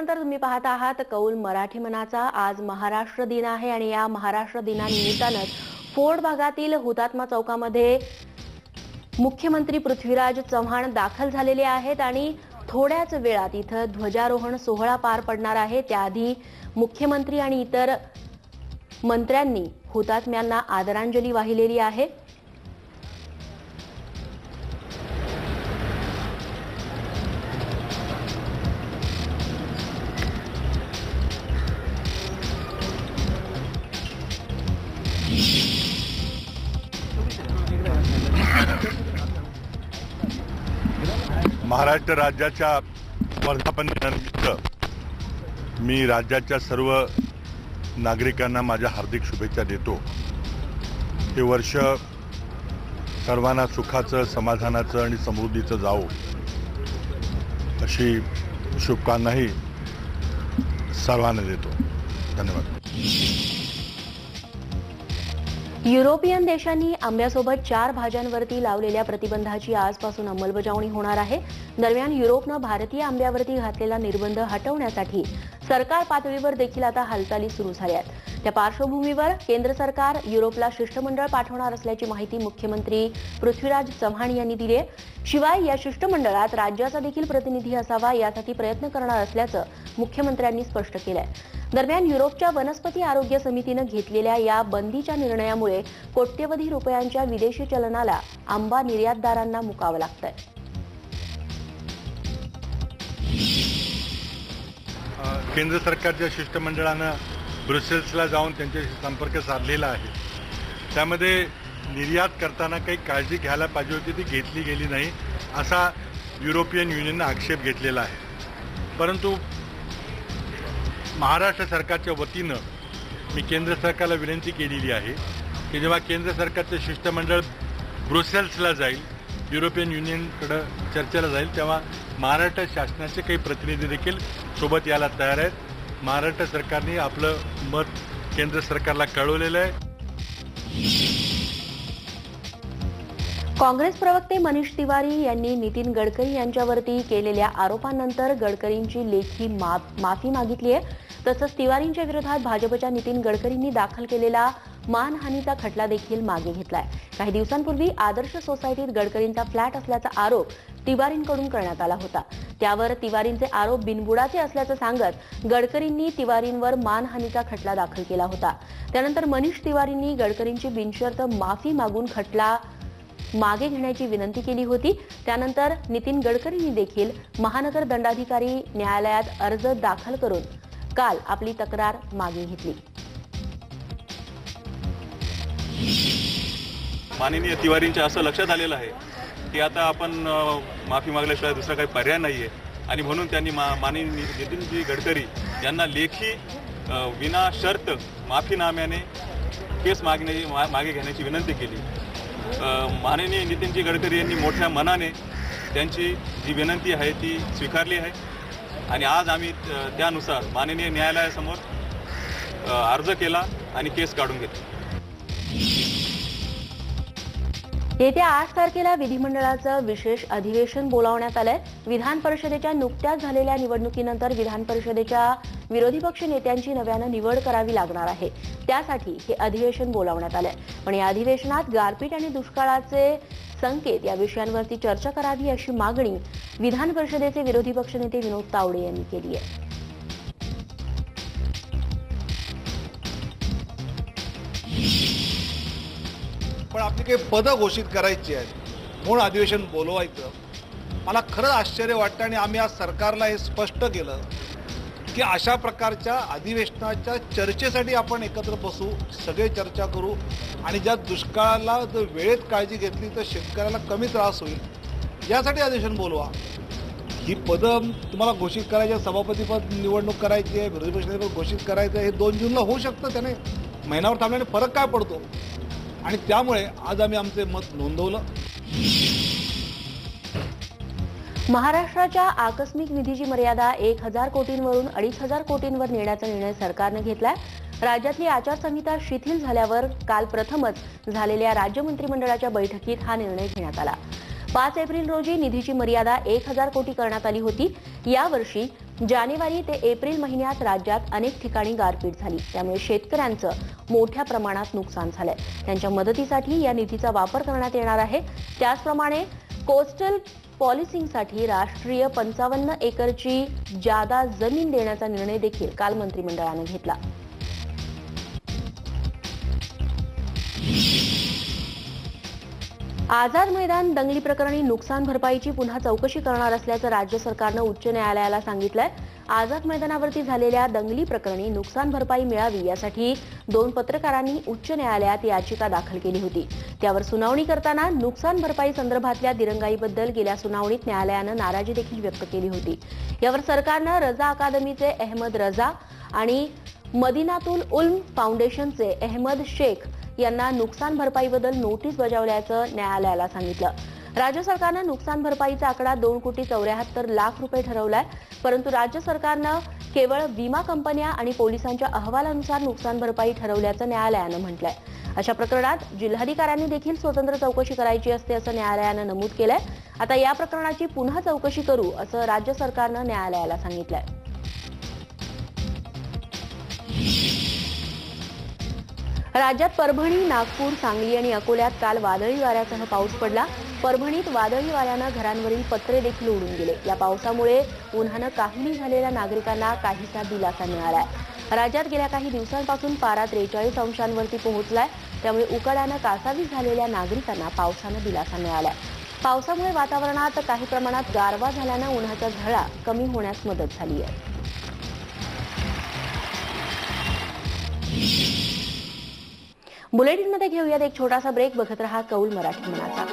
ब्रेकनंतर तुम्ही पाहत आहात कौल मराठी मनाचा। आज महाराष्ट्र दिन आहे आणि या महाराष्ट्र दिनानिमित्तानं फोर्ड भागातील हुतात्मा चौकामध्ये मुख्यमंत्री पृथ्वीराज चव्हाण दाखल झालेले आहेत आणि थोड्याच वेळात इथं ध्वजारोहण सोहळा पार पडणार आहे। त्याआधी मुख्यमंत्री आणि इतर मंत्र्यांनी हुतात्म्यांना आदरांजली वाहिलेली आहे। महाराष्ट्र राज्याच्या वर्धापन दिनानिमित्त मी राज्याच्या सर्व नागरिकांना माझ्या हार्दिक शुभेच्छा देतो। हे वर्ष सर्वांना सुखाचं, समाधानाचं आणि समृद्धीचं जावो अशी शुभकामनाही सर्वांना देतो। धन्यवाद। युरोपियन देशांनी आंब्यासोबत 4 भाज्यांवरती लावलेल्या प्रतिबंधाची आजपासून अंमलबजावणी होणार आहे। दरम्यान युरोपनं भारतीय आंब्यावरती घातलेला निर्बंध हटवण्यासाठी सरकार पातळीवर देखील आता हालचाली सुरू झाल्या आहेत। त्या पार्श्वभूमीवर केंद्र सरकार युरोपला शिष्टमंडळ पाठवणार असल्याची माहिती मुख्यमंत्री पृथ्वीराज चव्हाण यांनी दिली आहे। शिवाय या शिष्टमंडळात राज्याचा देखील प्रतिनिधी असावा यासाठी प्रयत्न करणार असल्याचं मुख्यमंत्र्यांनी स्पष्ट केलंय। दरम्यान युरोपच्या वनस्पती आरोग्य समितीनं घेतलेल्या या बंदीच्या निर्णयामुळे कोट्यवधी रुपयांच्या विदेशी चलनाला आंबा निर्यातदारांना मुकावं लागतंय। केंद्र सरकारच्या शिष्टमंडळानं ब्रुसेल्सला जाऊन त्यांच्याशी संपर्क साधलेला आहे। त्यामध्ये निर्यात करताना काही काळजी घ्यायला पाहिजे होती, ती घेतली गेली नाही असा युरोपियन युनियननं आक्षेप घेतलेला आहे। परंतु महाराष्ट्र सरकारच्या वतीनं मी केंद्र सरकारला विनंती केलेली आहे की जेव्हा केंद्र सरकारचं शिष्टमंडळ ब्रुसेल्सला जाईल, युरोपियन युनियनकडे चर्चेला जाईल, तेव्हा महाराष्ट्र शासनाचे काही प्रतिनिधी देखील सोबत यायला तयार आहेत। महाराष्ट्र सरकारने आपलं मत केंद्र सरकारला कळवलेलं आहे। काँग्रेस प्रवक्ते मनीष तिवारी यांनी नितीन गडकरी यांच्यावरती केलेल्या आरोपांनंतर गडकरींची लेखी माफी मागितली आहे। तसंच तिवारींच्या विरोधात भाजपच्या नितीन गडकरींनी दाखल केलेला मानहानीचा खटला देखील मागे घेतलाय। काही दिवसांपूर्वी आदर्श सोसायटीत गडकरींचा फ्लॅट असल्याचा आरोप तिवारींकडून करण्यात आला होता। त्यावर तिवारींचे आरोप बिनबुडाचे असल्याचं सांगत गडकरींनी तिवारींवर मानहानीचा खटला दाखल केला होता। त्यानंतर मनीष तिवारींनी गडकरींची बिनशर्त माफी मागून खटला मागे घेण्याची विनंती केली होती। त्यानंतर नितीन गडकरींनी देखील महानगर दंडाधिकारी न्यायालयात अर्ज दाखल करून काल आपली तक्रार मागे घेतली। माननीय तिवारींच्या असं लक्षात आलेलं आहे की आता आपण माफी मागल्याशिवाय दुसरा काही पर्याय नाहीये आणि म्हणून त्यांनी माननीय नितीनजी गडकरी यांना लेखी विना शर्त माफीनाम्याने केस मागे घेण्याची विनंती केली। माननीय नितीनजी गडकरी यांनी मोठ्या मनाने त्यांची जी विनंती आहे ती स्वीकारली आहे आणि आज आम्ही त्यानुसार माननीय न्यायालयासमोर अर्ज केला आणि केस काढून घेतली। येत्या 8 तारखेला विधिमंडळाचं विशेष अधिवेशन बोलावण्यात आलंय। विधान परिषदेच्या नुकत्याच झालेल्या निवडणुकीनंतर विधान परिषदेच्या विरोधी पक्ष नेत्यांची नव्यानं निवड करावी लागणार आहे। त्यासाठी हे अधिवेशन बोलावण्यात आलंय। पण या अधिवेशनात गारपीट आणि दुष्काळाचे संकेत या विषयांवरती चर्चा करावी अशी मागणी विधान परिषदेचे विरोधी पक्षनेते विनोद तावडे यांनी केली आहे। पण आपली काही पदं घोषित करायची आहेत म्हणून अधिवेशन बोलवायचं मला खरं आश्चर्य वाटतं आणि आम्ही आज सरकारला हे स्पष्ट केलं की अशा प्रकारच्या अधिवेशनाच्या चर्चेसाठी आपण एकत्र बसू, सगळे चर्चा करू आणि ज्या दुष्काळाला जर वेळेत काळजी घेतली तर शेतकऱ्याला कमी त्रास होईल यासाठी अधिवेशन बोलवा। ही पदं तुम्हाला घोषित करायची, सभापतीपद निवडणूक करायची आहे, विरोधी पक्षनेतेपद घोषित करायचं आहे, हे 2 जूनला होऊ शकतं। त्याने महिन्यावर थांबल्याने फरक काय पडतो आणि त्यामुळे आज आम्ही आमचे मत नोंदवलं। महाराष्ट्राच्या आकस्मिक निधीची मर्यादा 1000 कोटींवरून 2500 कोटींवर नेण्याचा निर्णय सरकारने घेतलाय। राज्यातली आचारसंहिता शिथिल झाल्यावर काल प्रथमच झालेल्या राज्य मंत्रिमंडळाच्या बैठकीत हा निर्णय घेण्यात आला। 5 एप्रिल रोजी निधीची मर्यादा 1000 कोटी करण्यात आली होती. यावर्षी जानेवारी ते एप्रिल महिन्यात राज्यात अनेक ठिकाणी गारपीट झाली, त्यामुळे शेतकऱ्यांचं मोठ्या प्रमाणात नुकसान झालंय. त्यांच्या मदतीसाठी या निधीचा वापर करण्यात येणार आहे. त्याचप्रमाणे कोस्टल पॉलिसिंगसाठी राष्ट्रीय 55 एकरची जादा जमीन देण्याचा निर्णय देखील काल मंत्रिमंडळाने घेतला. आझाद मैदान दंगली प्रकरणी नुकसान भरपाईची पुन्हा चौकशी करणार असल्याचं राज्य सरकारनं उच्च न्यायालयाला सांगितलंय. आझाद मैदानावरती झालेल्या दंगली प्रकरणी नुकसान भरपाई मिळावी यासाठी 2 पत्रकारांनी उच्च न्यायालयात याचिका दाखल केली होती. त्यावर सुनावणी करताना नुकसान भरपाई संदर्भातल्या दिरंगाईबद्दल गेल्या सुनावणीत न्यायालयानं नाराजी देखील व्यक्त केली होती. यावर सरकारनं रजा अकादमीचे अहमद रजा आणि मदिनातुल उल्म फाउंडेशनचे अहमद शेख यांना नुकसान भरपाईबद्दल नोटीस बजावल्याचं न्यायालयाला सांगितलं. राज्य सरकारनं नुकसान भरपाईचा आकडा 2,74,00,000 रुपये ठरवलाय, परंतु राज्य सरकारनं केवळ विमा कंपन्या आणि पोलिसांच्या अहवालानुसार नुकसान भरपाई ठरवल्याचं न्यायालयानं म्हटलंय. अशा प्रकरणात जिल्हाधिकाऱ्यांनी देखील स्वतंत्र चौकशी करायची असते असं न्यायालयानं नमूद केलंय. आता या प्रकरणाची पुन्हा चौकशी करू असं राज्य सरकारनं न्यायालयाला सांगितलंय. राज्यात परभणी, नागपूर, सांगली आणि अकोल्यात काल वादळी वाऱ्यासह पाऊस पडला. परभणीत वादळी वाऱ्यानं घरांवरील पत्रे देखील उडून गेले. या पावसामुळे उन्हानं काहिली झालेल्या नागरिकांना काहीसा दिलासा मिळालाय. राज्यात गेल्या काही दिवसांपासून पारा 43 अंशांवरती पोहोचलाय, त्यामुळे उकाड्यानं कासावीस झालेल्या नागरिकांना पावसानं दिलासा मिळालाय. पावसामुळे वातावरणात काही प्रमाणात गारवा झाल्यानं उन्हाच्या झळा कमी होण्यास मदत झाली आहे. बुलेटिनमध्ये घेऊयात एक छोटासा ब्रेक. बघत रहा कौल मराठी मनाचा.